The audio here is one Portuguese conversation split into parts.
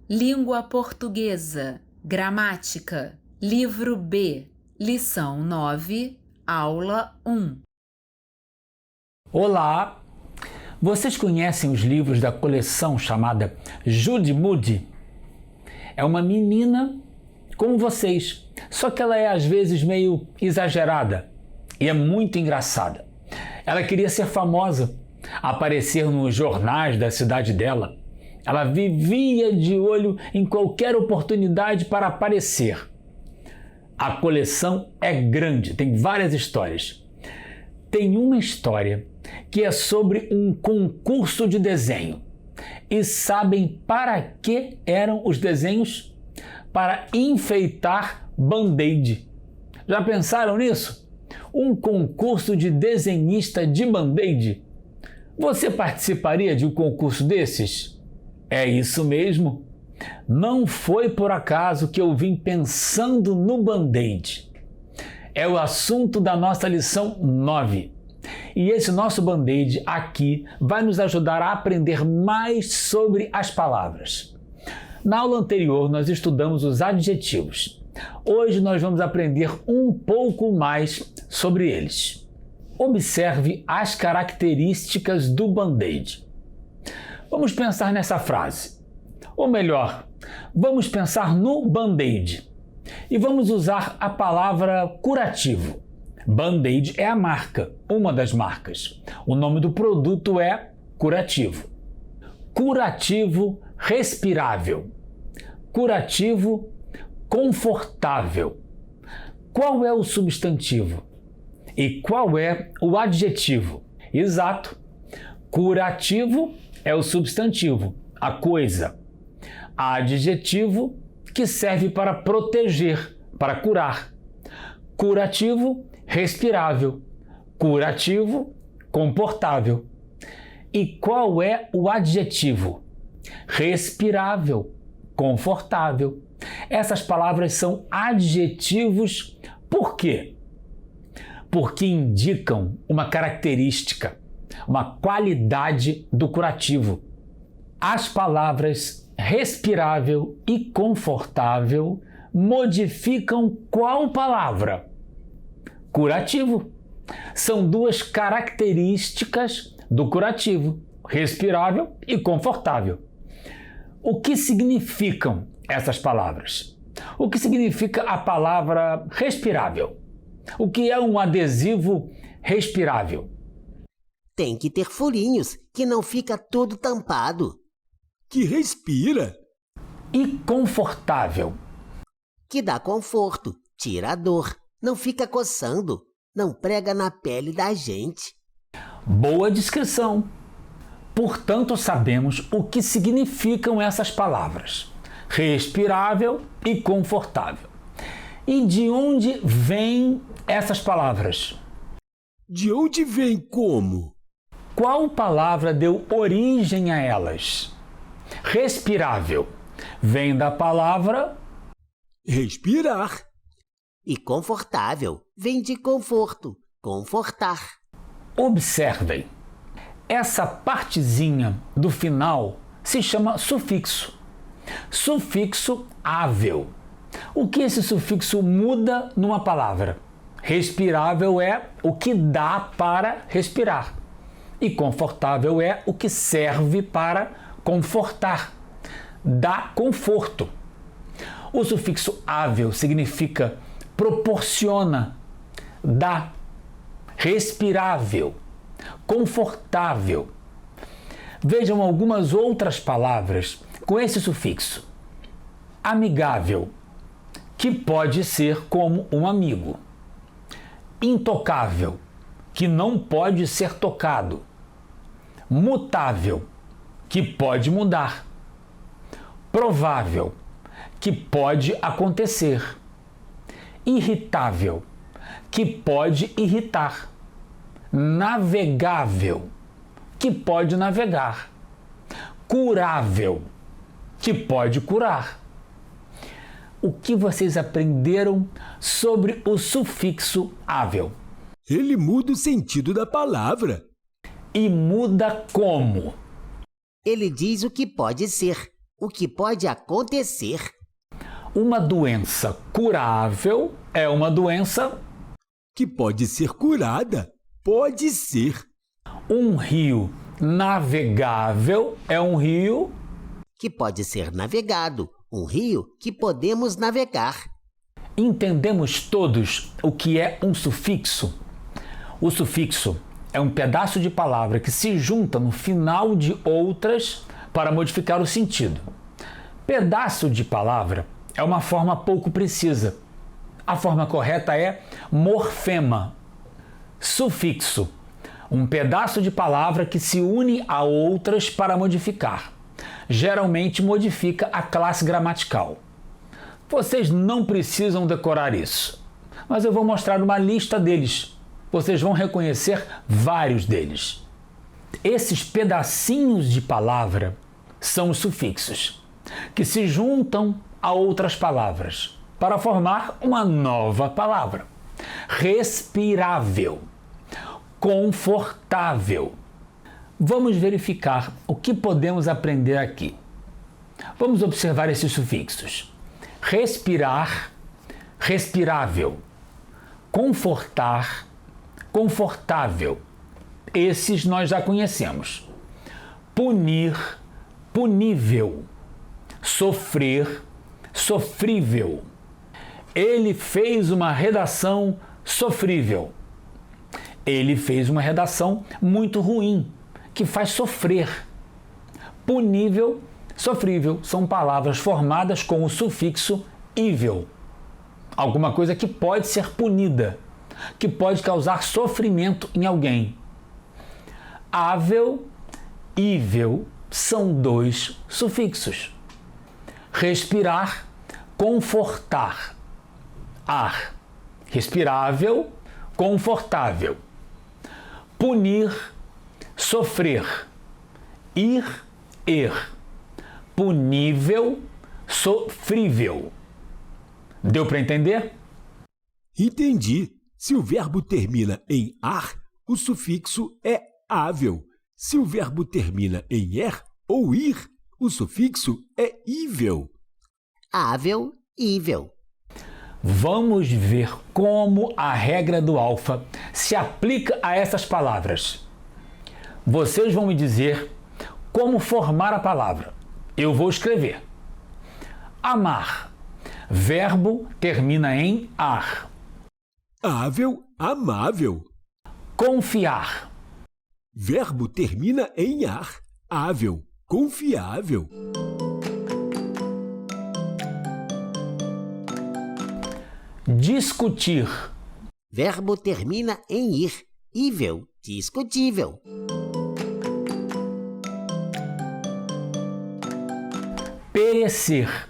Língua Portuguesa, Gramática, Livro B, Lição 9, Aula 1. Olá! Vocês conhecem os livros da coleção chamada Judy Moody? É uma menina como vocês, só que ela é às vezes meio exagerada e é muito engraçada. Ela queria ser famosa, aparecer nos jornais da cidade dela. Ela vivia de olho em qualquer oportunidade para aparecer. A coleção é grande, tem várias histórias. Tem uma história que é sobre um concurso de desenho. E sabem para que eram os desenhos? Para enfeitar band-aid. Já pensaram nisso? Um concurso de desenhista de band-aid? Você participaria de um concurso desses? É isso mesmo. Não foi por acaso que eu vim pensando no band-aid. É o assunto da nossa lição 9. E esse nosso band-aid aqui vai nos ajudar a aprender mais sobre as palavras. Na aula anterior nós estudamos os adjetivos. Hoje nós vamos aprender um pouco mais sobre eles. Observe as características do band-aid. Vamos pensar nessa frase. Ou melhor, vamos pensar no band-aid. E vamos usar a palavra curativo. Band-aid é a marca, uma das marcas. O nome do produto é curativo. Curativo respirável. Curativo confortável. Qual é o substantivo? E qual é o adjetivo? Exato. Curativo é o substantivo, a coisa. Adjetivo que serve para proteger, para curar. Curativo, respirável. Curativo, comportável. E qual é o adjetivo? Respirável, confortável. Essas palavras são adjetivos por quê? Porque indicam uma característica, uma qualidade do curativo. As palavras respirável e confortável modificam qual palavra? Curativo. São duas características do curativo, respirável e confortável. O que significam essas palavras? O que significa a palavra respirável? O que é um adesivo respirável? Tem que ter furinhos, que não fica todo tampado. Que respira. E confortável? Que dá conforto, tira a dor, não fica coçando, não prega na pele da gente. Boa descrição. Portanto, sabemos o que significam essas palavras. Respirável e confortável. E de onde vêm essas palavras? De onde vem como? Qual palavra deu origem a elas? Respirável vem da palavra respirar. E confortável vem de conforto, confortar. Observem, essa partezinha do final se chama sufixo. Sufixo ável. O que esse sufixo muda numa palavra? Respirável é o que dá para respirar. E confortável é o que serve para confortar. Dá conforto. O sufixo ável significa proporciona, dá, respirável, confortável. Vejam algumas outras palavras com esse sufixo. Amigável, que pode ser como um amigo. Intocável, que não pode ser tocado. Mutável, que pode mudar. Provável, que pode acontecer. Irritável, que pode irritar. Navegável, que pode navegar. Curável, que pode curar. O que vocês aprenderam sobre o sufixo ável? Ele muda o sentido da palavra. E muda como? Ele diz o que pode ser, O que pode acontecer? Uma doença curável é uma doença. Que pode ser curada. Pode ser. Um rio navegável é um rio. Que pode ser navegado. Um rio que podemos navegar. Entendemos todos o que é um sufixo? O sufixo é um pedaço de palavra que se junta no final de outras para modificar o sentido. Pedaço de palavra é uma forma pouco precisa. A forma correta é morfema. Sufixo, um pedaço de palavra que se une a outras para modificar. Geralmente modifica a classe gramatical. Vocês não precisam decorar isso, mas eu vou mostrar uma lista deles. Vocês vão reconhecer vários deles. Esses pedacinhos de palavra são os sufixos, que se juntam a outras palavras para formar uma nova palavra. Respirável, confortável. Vamos verificar o que podemos aprender aqui. Vamos observar esses sufixos. Respirar, respirável. Confortar, confortável. Esses nós já conhecemos. Punir, punível. Sofrer, sofrível. Ele fez uma redação sofrível. Ele fez uma redação muito ruim, que faz sofrer. Punível, sofrível são palavras formadas com o sufixo ível. Alguma coisa que pode ser punida, que pode causar sofrimento em alguém. Ável, ível são dois sufixos. Respirar, confortar. Ar. Respirável, confortável. Punir, sofrer. Ir, er. Punível, sofrível. Deu para entender? Entendi. Se o verbo termina em ar, o sufixo é ável. Se o verbo termina em er ou ir, o sufixo é ível. Ável, ível. Vamos ver como a regra do alfa se aplica a essas palavras. Vocês vão me dizer como formar a palavra. Eu vou escrever. Amar. Verbo termina em ar. Ável, amável. Confiar. Verbo termina em ar. Ável, confiável. Discutir. Verbo termina em ir. Ível, discutível. Perecer.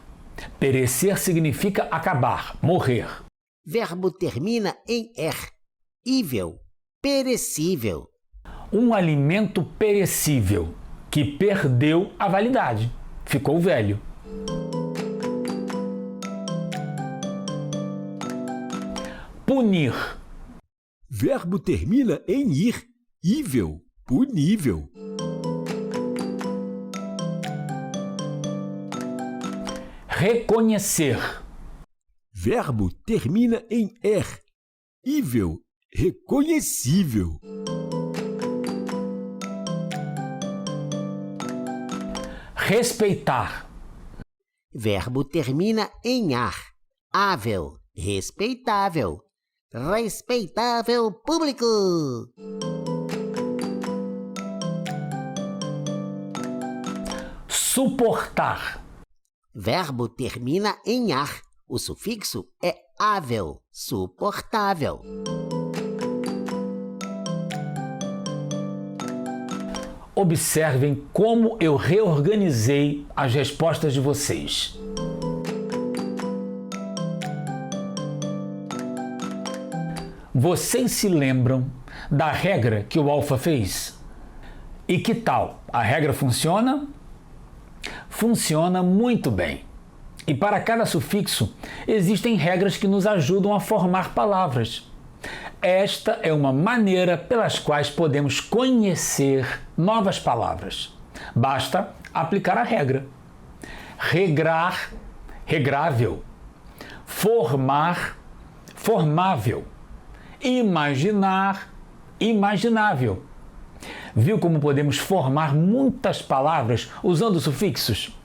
Perecer significa acabar, morrer. Verbo termina em er. Ível, perecível. Um alimento perecível que perdeu a validade, ficou velho. Punir. Verbo termina em ir. Ível, punível. Reconhecer. Verbo termina em er. Ível, reconhecível. Respeitar. Verbo termina em ar. Ável, respeitável. Respeitável público. Suportar. Verbo termina em ar. O sufixo é ável, suportável. Observem como eu reorganizei as respostas de vocês. Vocês se lembram da regra que o alfa fez? E que tal? A regra funciona? Funciona muito bem. E para cada sufixo, existem regras que nos ajudam a formar palavras. Esta é uma maneira pelas quais podemos conhecer novas palavras. Basta aplicar a regra. regrar, regrável, formar, formável, imaginar, imaginável. Viu como podemos formar muitas palavras usando sufixos?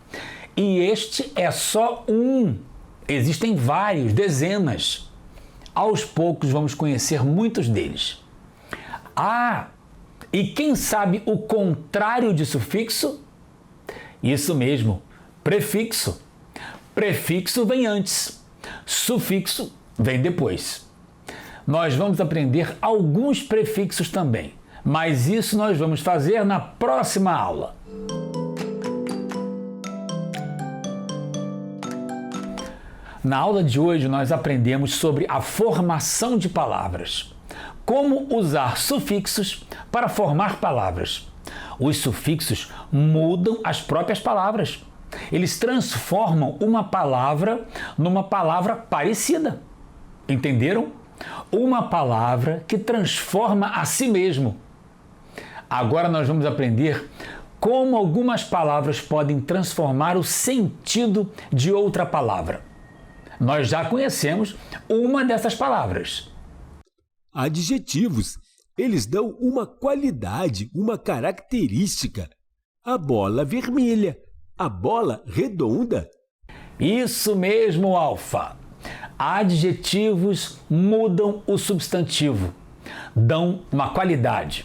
E este é só um. Existem vários, dezenas. Aos poucos vamos conhecer muitos deles. Ah, e quem sabe o contrário de sufixo? Isso mesmo, prefixo. Prefixo vem antes, sufixo vem depois. Nós vamos aprender alguns prefixos também, mas isso nós vamos fazer na próxima aula. Na aula de hoje nós aprendemos sobre a formação de palavras. Como usar sufixos para formar palavras. Os sufixos mudam as próprias palavras. Eles transformam uma palavra numa palavra parecida. Entenderam? Uma palavra que transforma a si mesmo. Agora nós vamos aprender como algumas palavras podem transformar o sentido de outra palavra. Nós já conhecemos uma dessas palavras. Adjetivos. Eles dão uma qualidade, uma característica. A bola vermelha, a bola redonda. Isso mesmo, Alfa. Adjetivos mudam o substantivo, dão uma qualidade.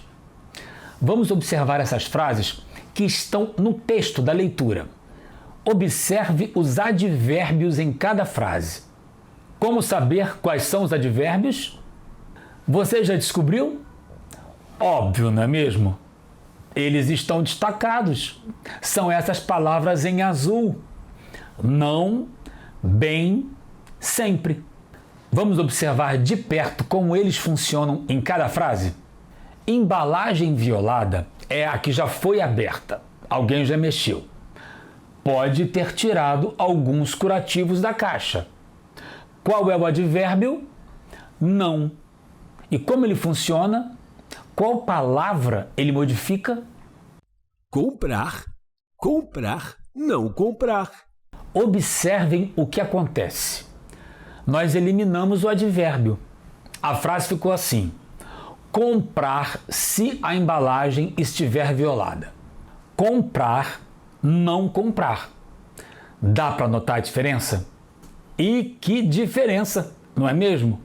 Vamos observar essas frases que estão no texto da leitura. Observe os advérbios em cada frase. Como saber quais são os advérbios? Você já descobriu? Óbvio, não é mesmo? Eles estão destacados. São essas palavras em azul. Não, bem, sempre. Vamos observar de perto como eles funcionam em cada frase? Embalagem violada é a que já foi aberta. Alguém já mexeu. Pode ter tirado alguns curativos da caixa. Qual é o advérbio? Não. E como ele funciona? Qual palavra ele modifica? Comprar, comprar, não comprar. Observem o que acontece. Nós eliminamos o advérbio. A frase ficou assim: comprar se a embalagem estiver violada. Comprar, não comprar. Dá para notar a diferença? E que diferença, não é mesmo?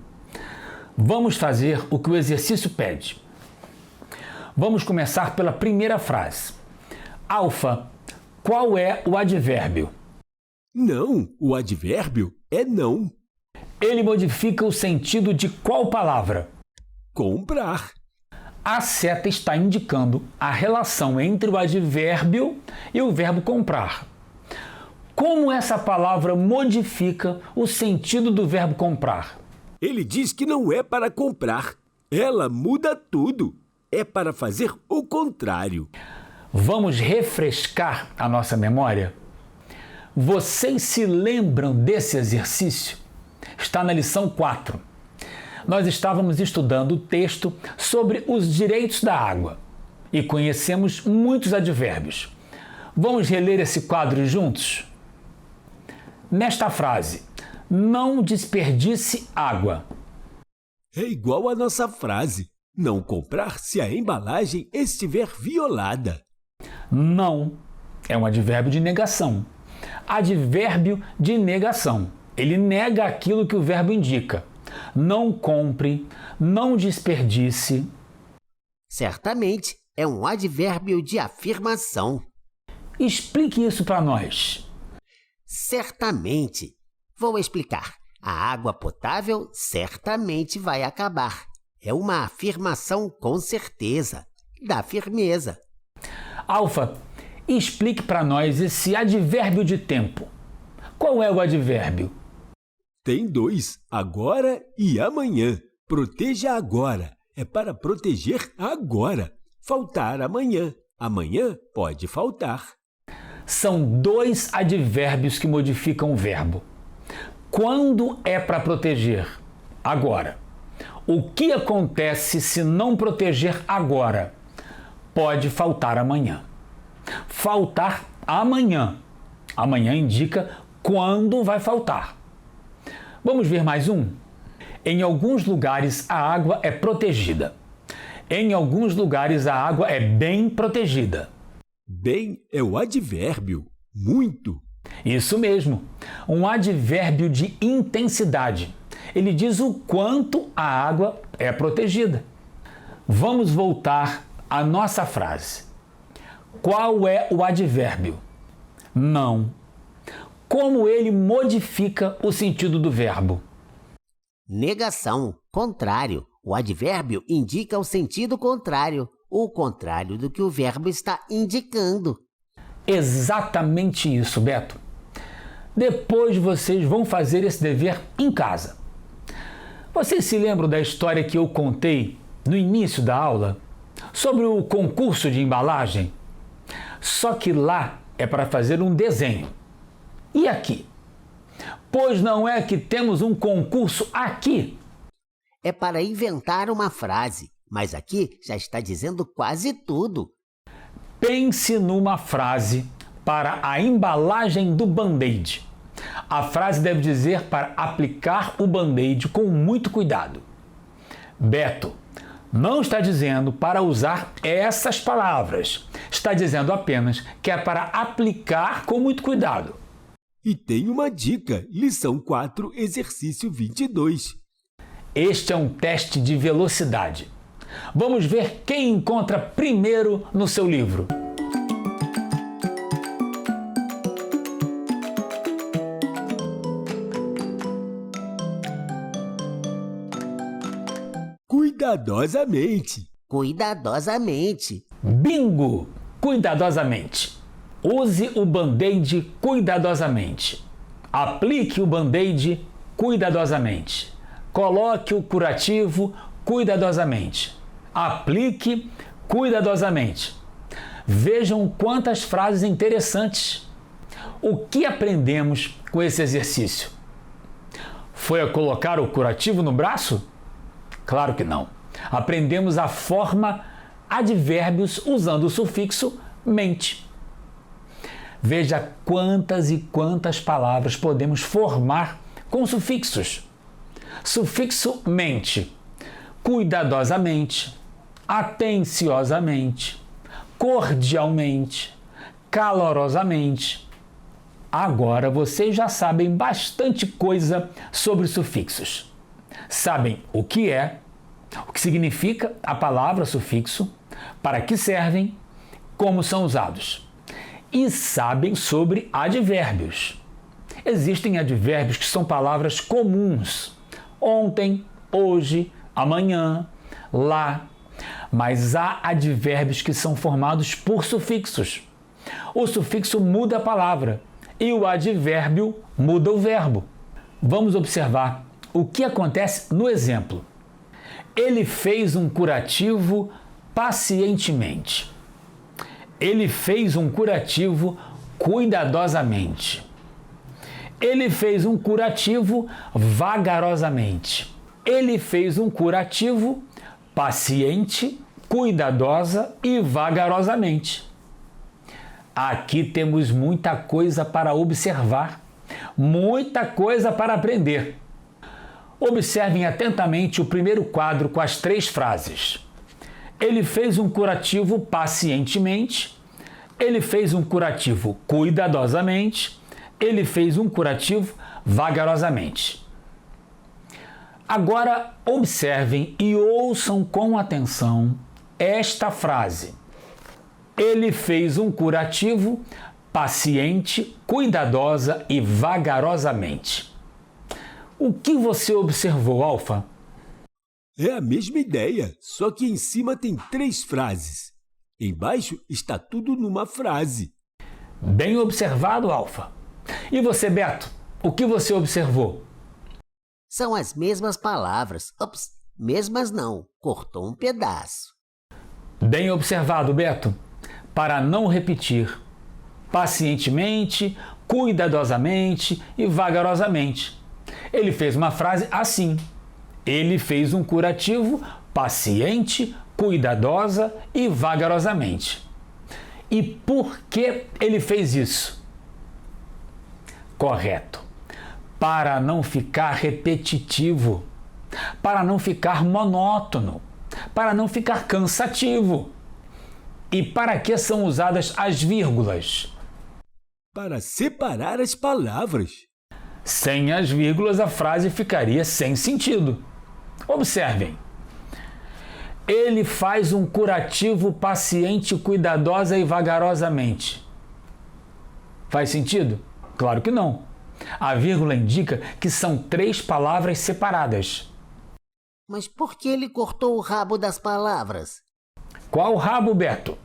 Vamos fazer o que o exercício pede. Vamos começar pela primeira frase. Alfa, qual é o advérbio? Não, o advérbio é não. Ele modifica o sentido de qual palavra? Comprar. A seta está indicando a relação entre o advérbio e o verbo comprar. Como essa palavra modifica o sentido do verbo comprar? Ele diz que não é para comprar. Ela muda tudo. É para fazer o contrário. Vamos refrescar a nossa memória? Vocês se lembram desse exercício? Está na lição 4. Nós estávamos estudando o texto sobre os direitos da água e conhecemos muitos advérbios. Vamos reler esse quadro juntos? Nesta frase, não desperdice água. É igual à nossa frase. Não comprar se a embalagem estiver violada. Não é um advérbio de negação. Advérbio de negação. Ele nega aquilo que o verbo indica. Não compre, não desperdice. Certamente é um advérbio de afirmação. Explique isso para nós. Certamente. Vou explicar. A água potável certamente vai acabar. É uma afirmação com certeza. Dá firmeza. Alfa, explique para nós esse advérbio de tempo. Qual é o advérbio? Tem dois, agora e amanhã. Proteja agora. É para proteger agora. Faltar amanhã. Amanhã pode faltar. São dois advérbios que modificam o verbo. Quando é para proteger? Agora. O que acontece se não proteger agora? Pode faltar amanhã. Faltar amanhã. Amanhã indica quando vai faltar. Vamos ver mais um? Em alguns lugares a água é protegida. Em alguns lugares a água é bem protegida. Bem é o advérbio. Muito. Isso mesmo, um advérbio de intensidade. Ele diz o quanto a água é protegida. Vamos voltar à nossa frase. Qual é o advérbio? Não. Como ele modifica o sentido do verbo? Negação, contrário. O advérbio indica o sentido contrário, o contrário do que o verbo está indicando. Exatamente isso, Beto. Depois vocês vão fazer esse dever em casa. Vocês se lembram da história que eu contei no início da aula sobre o concurso de embalagem? Só que lá é para fazer um desenho. E aqui? Pois não é que temos um concurso aqui? É para inventar uma frase, mas aqui já está dizendo quase tudo. Pense numa frase para a embalagem do Band-Aid. A frase deve dizer para aplicar o Band-Aid com muito cuidado. Beto, não está dizendo para usar essas palavras. Está dizendo apenas que é para aplicar com muito cuidado. E tem uma dica, lição 4, exercício 22. Este é um teste de velocidade. Vamos ver quem encontra primeiro no seu livro. Cuidadosamente. Cuidadosamente. Bingo! Cuidadosamente. Use o Band-Aid cuidadosamente. Aplique o Band-Aid cuidadosamente. Coloque o curativo cuidadosamente. Aplique cuidadosamente. Vejam quantas frases interessantes. O que aprendemos com esse exercício? Foi a colocar o curativo no braço? Claro que não. Aprendemos a forma advérbios usando o sufixo mente. Veja quantas e quantas palavras podemos formar com sufixos. Sufixo mente, cuidadosamente, atenciosamente, cordialmente, calorosamente. Agora vocês já sabem bastante coisa sobre sufixos. Sabem o que significa a palavra sufixo, para que servem, como são usados. E sabem sobre advérbios. Existem advérbios que são palavras comuns. Ontem, hoje, amanhã, lá. Mas há advérbios que são formados por sufixos. O sufixo muda a palavra e o advérbio muda o verbo. Vamos observar o que acontece no exemplo. Ele fez um curativo pacientemente. Ele fez um curativo cuidadosamente. Ele fez um curativo vagarosamente. Ele fez um curativo paciente, cuidadosa e vagarosamente. Aqui temos muita coisa para observar, muita coisa para aprender. Observem atentamente o primeiro quadro com as 3 frases. Ele fez um curativo pacientemente, ele fez um curativo cuidadosamente, ele fez um curativo vagarosamente. Agora observem e ouçam com atenção esta frase. Ele fez um curativo paciente, cuidadosa e vagarosamente. O que você observou, Alfa? É a mesma ideia, só que em cima tem 3 frases. Embaixo está tudo numa frase. Bem observado, Alfa. E você, Beto, o que você observou? São as mesmas palavras. Ops, mesmas não. Cortou um pedaço. Bem observado, Beto. Para não repetir. Pacientemente, cuidadosamente e vagarosamente. Ele fez uma frase assim. Ele fez um curativo paciente, cuidadosa e vagarosamente. E por que ele fez isso? Correto. Para não ficar repetitivo, para não ficar monótono, para não ficar cansativo. E para que são usadas as vírgulas? Para separar as palavras. Sem as vírgulas, a frase ficaria sem sentido. Observem. Ele faz um curativo paciente, cuidadosa e vagarosamente. Faz sentido? Claro que não. A vírgula indica que são 3 palavras separadas. Mas por que ele cortou o rabo das palavras? Qual rabo, Beto?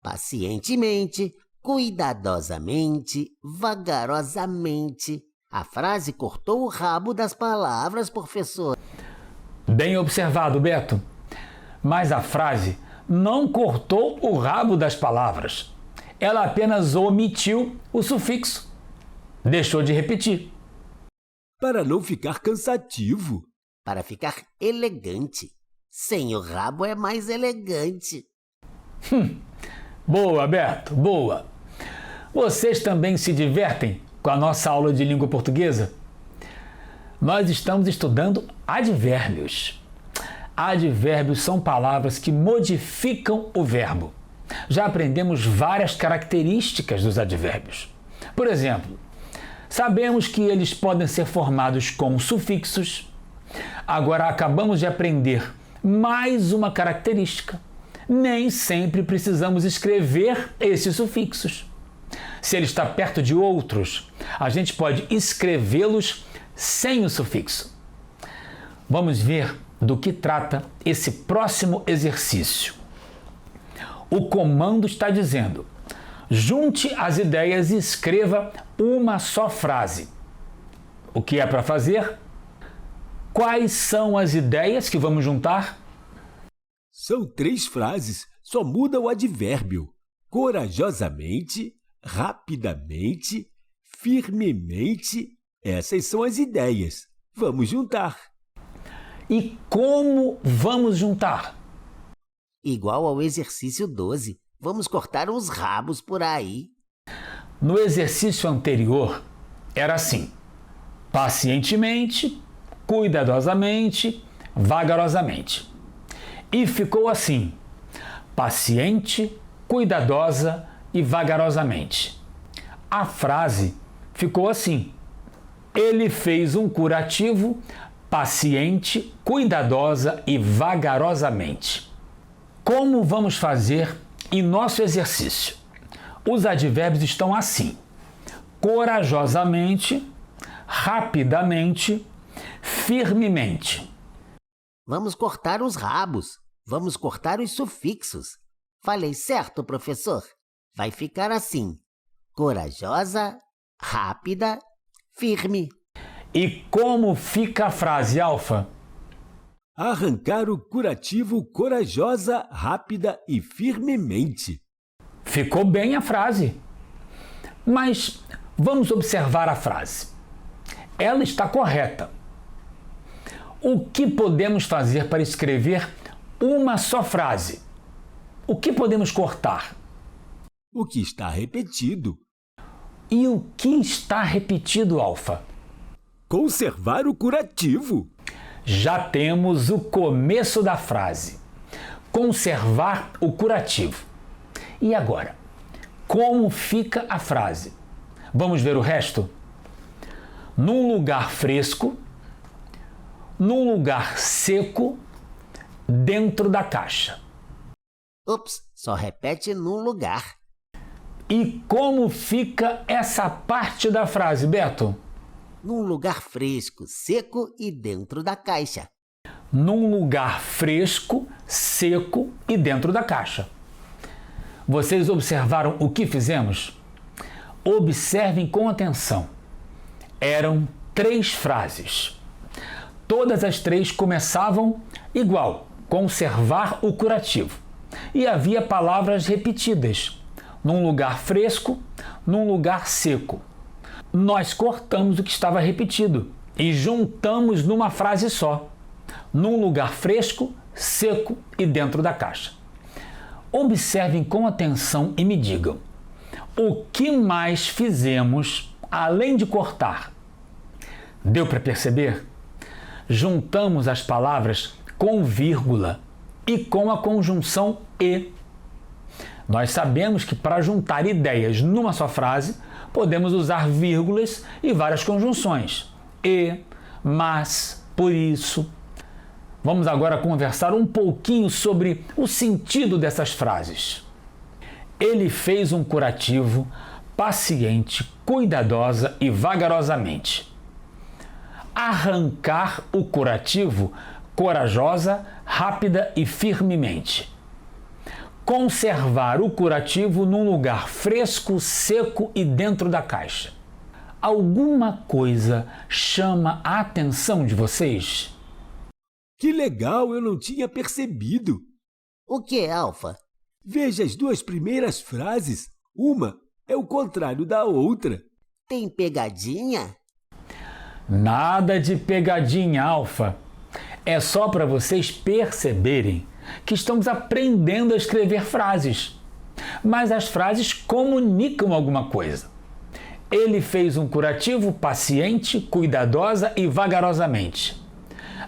Pacientemente, cuidadosamente, vagarosamente. A frase cortou o rabo das palavras, professor. Bem observado, Beto. Mas a frase não cortou o rabo das palavras. Ela apenas omitiu o sufixo. Deixou de repetir. Para não ficar cansativo. Para ficar elegante. Sem o rabo é mais elegante. Boa, Beto, boa. Vocês também se divertem com a nossa aula de língua portuguesa? Nós estamos estudando advérbios. Advérbios são palavras que modificam o verbo. Já aprendemos várias características dos advérbios. Por exemplo, sabemos que eles podem ser formados com sufixos. Agora acabamos de aprender mais uma característica. Nem sempre precisamos escrever esses sufixos. Se ele está perto de outros, a gente pode escrevê-los sem o sufixo. Vamos ver do que trata esse próximo exercício. O comando está dizendo: junte as ideias e escreva uma só frase. O que é para fazer? Quais são as ideias que vamos juntar? São 3 frases, só muda o advérbio. Corajosamente, rapidamente, firmemente. Essas são as ideias. Vamos juntar. E como vamos juntar? Igual ao exercício 12. Vamos cortar uns rabos por aí. No exercício anterior, era assim: pacientemente, cuidadosamente, vagarosamente. E ficou assim: paciente, cuidadosa e vagarosamente. A frase ficou assim: ele fez um curativo paciente, cuidadosa e vagarosamente. Como vamos fazer em nosso exercício? Os advérbios estão assim: corajosamente, rapidamente, firmemente. Vamos cortar os rabos. Vamos cortar os sufixos. Falei certo, professor? Vai ficar assim: corajosa, rápida, firme. E como fica a frase, Alfa? Arrancar o curativo corajosa, rápida e firmemente. Ficou bem a frase. Mas vamos observar a frase. Ela está correta. O que podemos fazer para escrever uma só frase? O que podemos cortar? O que está repetido. E o que está repetido, Alfa? Conservar o curativo. Já temos o começo da frase. Conservar o curativo. E agora? Como fica a frase? Vamos ver o resto? Num lugar fresco, num lugar seco, dentro da caixa. Ups, só repete num lugar. E como fica essa parte da frase, Beto? Num lugar fresco, seco e dentro da caixa. Num lugar fresco, seco e dentro da caixa. Vocês observaram o que fizemos? Observem com atenção. Eram 3 frases. Todas as 3 começavam igual: conservar o curativo. E havia palavras repetidas: num lugar fresco, num lugar seco. Nós cortamos o que estava repetido e juntamos numa frase só: num lugar fresco, seco e dentro da caixa. Observem com atenção e me digam: o que mais fizemos além de cortar. Deu para perceber? Juntamos as palavras com vírgula e com a conjunção e. Nós sabemos que para juntar ideias numa só frase, podemos usar vírgulas e várias conjunções. E, mas, por isso. Vamos agora conversar um pouquinho sobre o sentido dessas frases. Ele fez um curativo paciente, cuidadosa e vagarosamente. Arrancar o curativo corajosa, rápida e firmemente. Conservar o curativo num lugar fresco, seco e dentro da caixa. Alguma coisa chama a atenção de vocês? Que legal, eu não tinha percebido. O que é, Alfa? Veja as duas primeiras frases. Uma é o contrário da outra. Tem pegadinha? Nada de pegadinha, Alfa. É só para vocês perceberem que estamos aprendendo a escrever frases. Mas as frases comunicam alguma coisa. Ele fez um curativo paciente, cuidadosa e vagarosamente.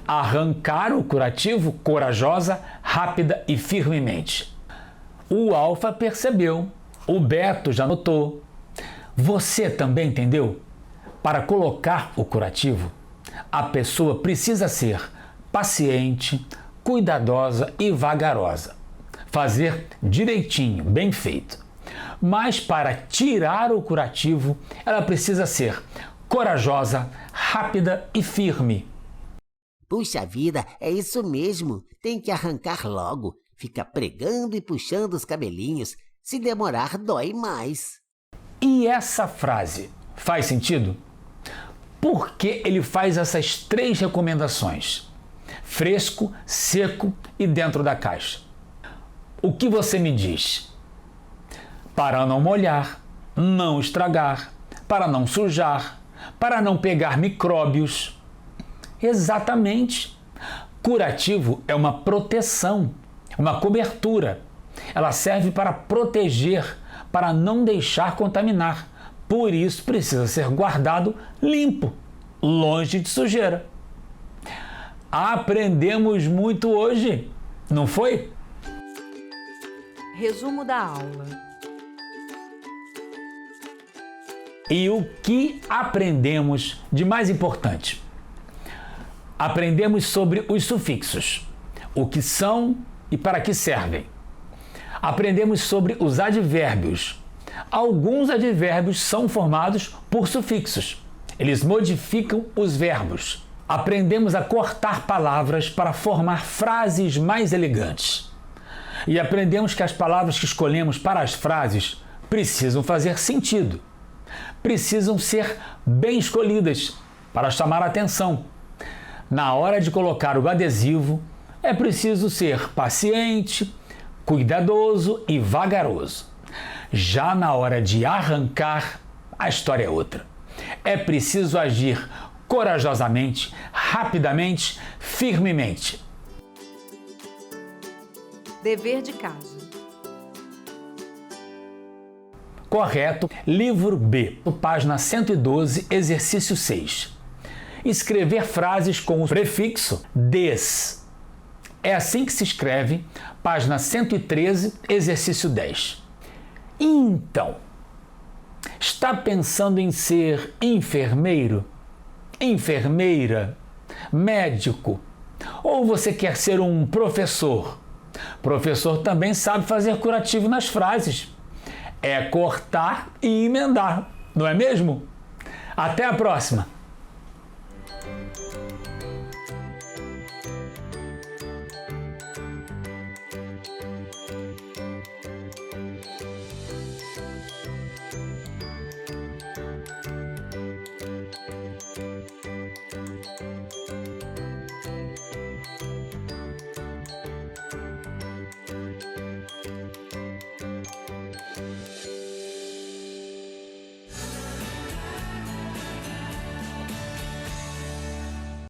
Arrancar o curativo corajosa, rápida e firmemente. O Alfa percebeu, o Beto já notou. Você também entendeu? Para colocar o curativo, a pessoa precisa ser paciente, cuidadosa e vagarosa. Fazer direitinho, bem feito. Mas para tirar o curativo, ela precisa ser corajosa, rápida e firme. Puxa vida, é isso mesmo. Tem que arrancar logo. Fica pregando e puxando os cabelinhos. Se demorar, dói mais. E essa frase faz sentido? Por que ele faz essas 3 recomendações? Fresco, seco e dentro da caixa. O que você me diz? Para não molhar, não estragar, para não sujar, para não pegar micróbios. Exatamente. Curativo é uma proteção, uma cobertura. Ela serve para proteger, para não deixar contaminar. Por isso precisa ser guardado limpo, longe de sujeira. Aprendemos muito hoje, não foi? Resumo da aula. E o que aprendemos de mais importante? Aprendemos sobre os sufixos, o que são e para que servem. Aprendemos sobre os advérbios. Alguns advérbios são formados por sufixos. Eles modificam os verbos. Aprendemos a cortar palavras para formar frases mais elegantes. E aprendemos que as palavras que escolhemos para as frases precisam fazer sentido. Precisam ser bem escolhidas para chamar a atenção. Na hora de colocar o adesivo, é preciso ser paciente, cuidadoso e vagaroso. Já na hora de arrancar, a história é outra. É preciso agir corajosamente, rapidamente, firmemente. Dever de casa. Correto. Livro B, página 112, exercício 6. Escrever frases com o prefixo des. É assim que se escreve, página 113, exercício 10. Então, está pensando em ser enfermeiro, enfermeira, médico? Ou você quer ser um professor? Professor também sabe fazer curativo nas frases. É cortar e emendar, não é mesmo? Até a próxima!